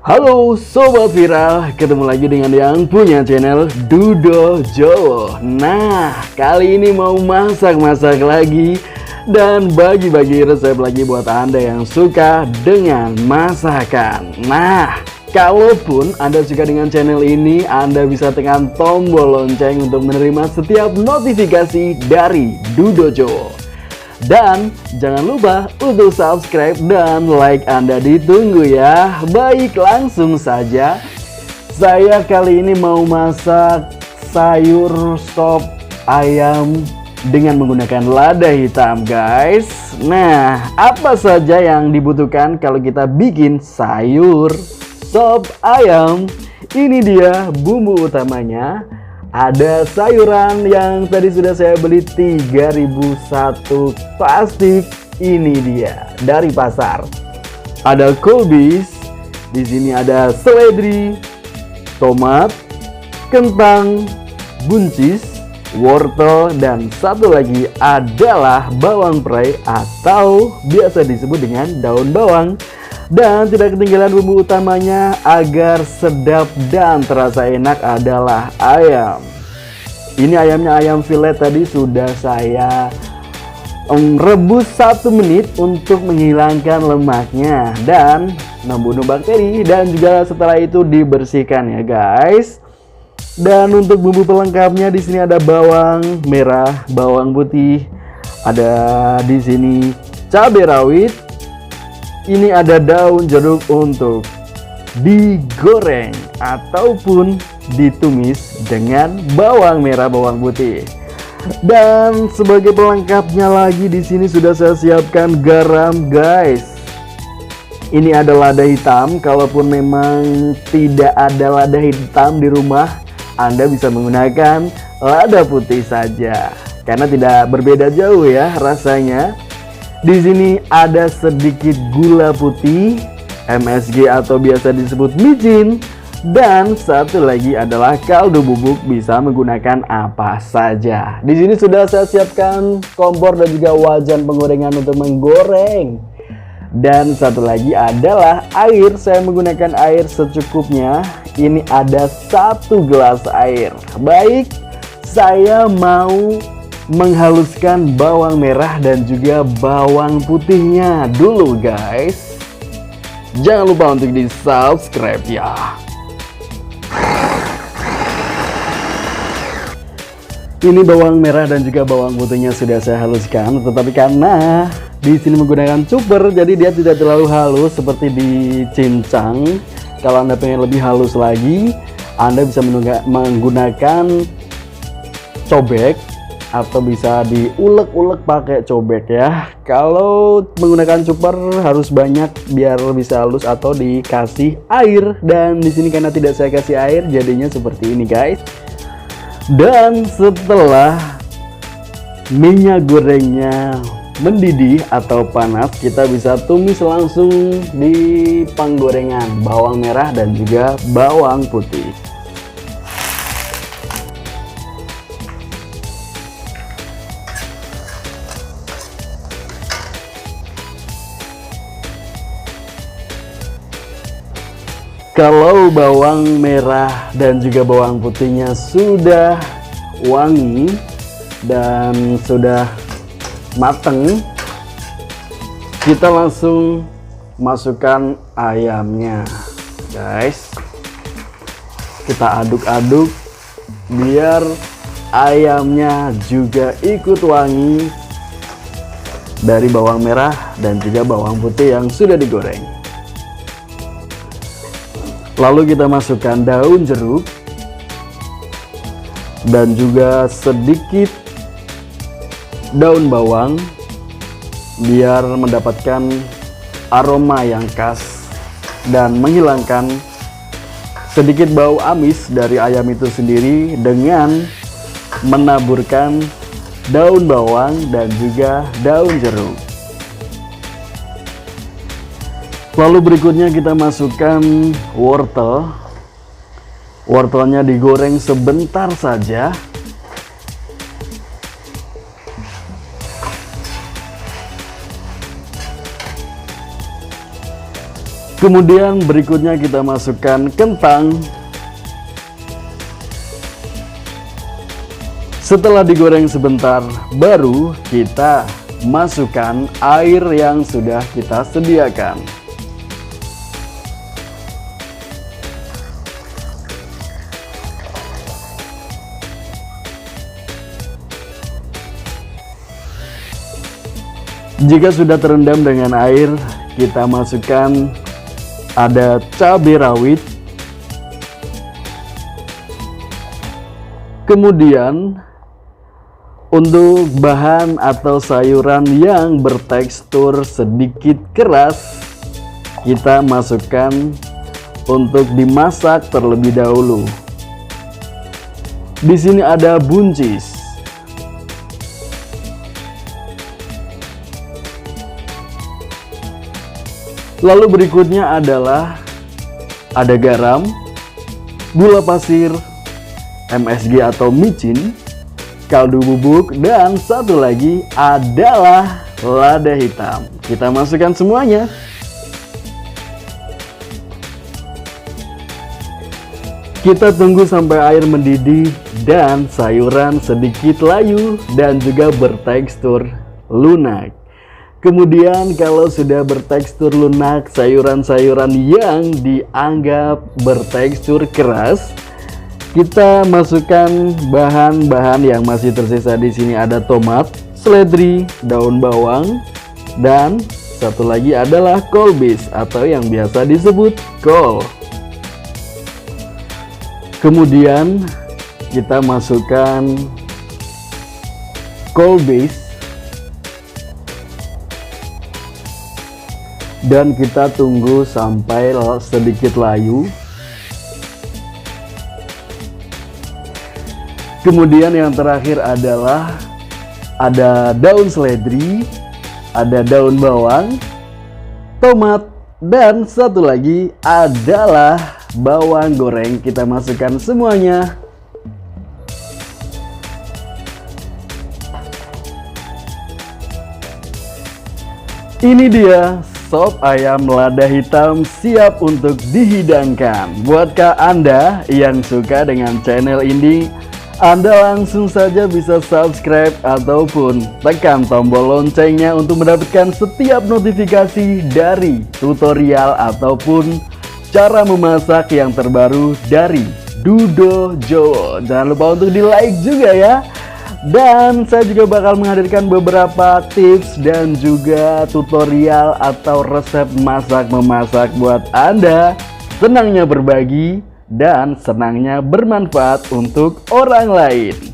Halo Sobat Viral, ketemu lagi dengan yang punya channel Dudo Jowo. Nah, kali ini mau masak-masak lagi dan bagi-bagi resep lagi buat Anda yang suka dengan masakan. Nah, kalaupun Anda suka dengan channel ini, Anda bisa tekan tombol lonceng untuk menerima setiap notifikasi dari Dudo Jowo. Dan jangan lupa untuk subscribe dan like Anda ditunggu ya. Baik, langsung saja. Saya kali ini mau masak sayur sop ayam dengan menggunakan lada hitam guys. Nah, apa saja yang dibutuhkan kalau kita bikin sayur sop ayam? Ini dia bumbu utamanya. Ada sayuran yang tadi sudah saya beli 3001 plastik. Ini dia dari pasar. Ada kubis, di sini ada seledri, tomat, kentang, buncis, wortel, dan satu lagi adalah bawang prei atau biasa disebut dengan daun bawang. Dan tidak ketinggalan bumbu utamanya agar sedap dan terasa enak adalah ayam. Ini ayamnya ayam filet, tadi sudah saya rebus 1 menit untuk menghilangkan lemaknya dan membunuh bakteri, dan juga setelah itu dibersihkan ya guys. Dan untuk bumbu pelengkapnya di sini ada bawang merah, bawang putih, ada di sini cabai rawit. Ini ada daun jeruk untuk digoreng ataupun ditumis dengan bawang merah, bawang putih. Dan sebagai pelengkapnya lagi di sini sudah saya siapkan garam guys. Ini ada lada hitam. Kalaupun memang tidak ada lada hitam di rumah, Anda bisa menggunakan lada putih saja karena tidak berbeda jauh ya rasanya. Di sini ada sedikit gula putih, MSG atau biasa disebut micin, dan satu lagi adalah kaldu bubuk, bisa menggunakan apa saja. Di sini sudah saya siapkan kompor dan juga wajan penggorengan untuk menggoreng. Dan satu lagi adalah air, saya menggunakan air secukupnya. Ini ada 1 gelas air. Baik, saya mau menghaluskan bawang merah dan juga bawang putihnya dulu guys. Jangan lupa untuk di subscribe ya. Ini bawang merah dan juga bawang putihnya sudah saya haluskan, tetapi karena di sini menggunakan chopper jadi dia tidak terlalu halus seperti dicincang. Kalau Anda pengen lebih halus lagi, Anda bisa menggunakan cobek atau bisa diulek-ulek pakai cobek ya. Kalau menggunakan chopper harus banyak biar bisa halus atau dikasih air, dan di sini karena tidak saya kasih air jadinya seperti ini guys. Dan setelah minyak gorengnya mendidih atau panas, kita bisa tumis langsung di penggorengan bawang merah dan juga bawang putih. Kalau bawang merah dan juga bawang putihnya sudah wangi dan sudah mateng, kita langsung masukkan ayamnya guys. Kita aduk-aduk biar ayamnya juga ikut wangi dari bawang merah dan juga bawang putih yang sudah digoreng. Lalu kita masukkan daun jeruk dan juga sedikit daun bawang biar mendapatkan aroma yang khas dan menghilangkan sedikit bau amis dari ayam itu sendiri dengan menaburkan daun bawang dan juga daun jeruk. Lalu berikutnya kita masukkan wortel. Wortelnya digoreng sebentar saja. Kemudian berikutnya kita masukkan kentang. Setelah digoreng sebentar, baru kita masukkan air yang sudah kita sediakan. Jika sudah terendam dengan air, kita masukkan ada cabai rawit. Kemudian untuk bahan atau sayuran yang bertekstur sedikit keras, kita masukkan untuk dimasak terlebih dahulu. Di sini ada buncis. Lalu berikutnya adalah ada garam, gula pasir, MSG atau micin, kaldu bubuk, dan satu lagi adalah lada hitam. Kita masukkan semuanya. Kita tunggu sampai air mendidih dan sayuran sedikit layu dan juga bertekstur lunak. Kemudian kalau sudah bertekstur lunak, sayuran-sayuran yang dianggap bertekstur keras, kita masukkan bahan-bahan yang masih tersisa. Di sini ada tomat, seledri, daun bawang, dan satu lagi adalah kolbis atau yang biasa disebut kol. Kemudian kita masukkan kolbis dan kita tunggu sampai sedikit layu. Kemudian yang terakhir adalah ada daun seledri, ada daun bawang, tomat, dan satu lagi adalah bawang goreng. Kita masukkan semuanya. Ini dia sop ayam lada hitam siap untuk dihidangkan. Buatkah Anda yang suka dengan channel ini, Anda langsung saja bisa subscribe ataupun tekan tombol loncengnya untuk mendapatkan setiap notifikasi dari tutorial ataupun cara memasak yang terbaru dari Dudo Jowo. Jangan lupa untuk di like juga ya. Dan saya juga bakal menghadirkan beberapa tips dan juga tutorial atau resep masak-memasak buat Anda. Senangnya berbagi dan senangnya bermanfaat untuk orang lain.